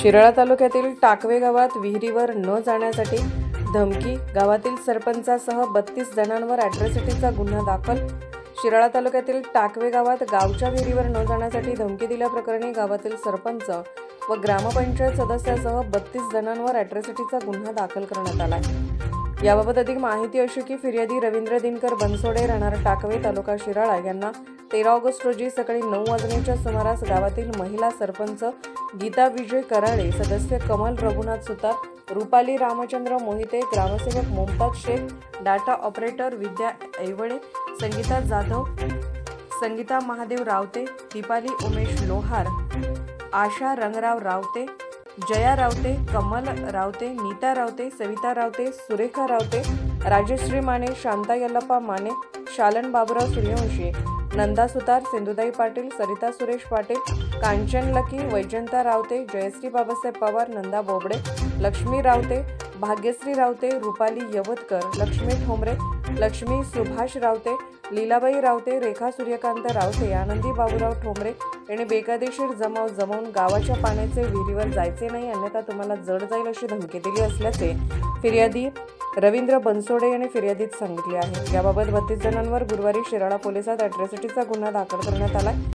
शिराळा तालुक्यातील टाकवे गावात विहिरीवर न जाण्यासाठी धमकी, गावातील सरपंचासह 32 जणांवर अॅट्रॉसिटीचा गुन्हा दाखल। शिराळा तालुक्यातील टाकवे गावात गावच्या विहिरीवर न जाण्यासाठी धमकी दिल्याप्रकरणी गावातील सरपंच व ग्रामपंचायत सदस्यासह 32 जणांवर अॅट्रॉसिटीचा गुन्हा दाखल करण्यात आला आहे। याबाबत अधिक माहिती अशी की फिर्यादी रवींद्र दिनकर बनसोडे राहणार टाकवे तालुका शिराळा यांना 13 ऑगस्ट रोजी सकाळी 9 वाजण्याच्या सुमारास गावातील महिला सरपंच गीता विजय कराळे, सदस्य कमल रघुनाथ सुतार, रुपाली रामचंद्र मोहिते, ग्रामसेवक मुमताज शेख, डाटा ऑपरेटर विद्या ऐवळे, संगीता जाधव, संगीता महादेव रावते, दीपाली उमेश लोहार, आशा रंगराव रावते, जया रावते, कमल रावते, नीता रावते, सविता रावते, सुरेखा रावते, राजश्री माने, शांता यल्लप्पा माने, शालन बाबुराव सूर्यवंशी, नंदा सुतार, सिंधुताई पाटील, सरिता सुरेश पाटील, कांचन लकी, वैजंता रावते, जयश्री बाबासाहेब पवार, नंदा बोबडे, लक्ष्मी रावते, भाग्यश्री रावते, रुपाली यवतकर, लक्ष्मी ठोंबरे, लक्ष्मी सुभाष रावते, लीलाबाई रावते, रेखा सूर्यकांत रावते, आनंदी बाबुराव ठोंबरे यांनी बेकायदेशीर जमाव जमवून गावाच्या पाण्याचे विहिरीवर जायचे नाही, अन्यथा तुम्हाला जड जाईल अशी धमकी दिली असल्याचे फिर्यादी रवींद्र बनसोडे यांनी फिर्यादीत सांगितले आहे। याबाबत 32 जणांवर गुरुवारी शिराळा पोलिसात अॅट्रॉसिटीचा गुन्हा दाखल करण्यात आला।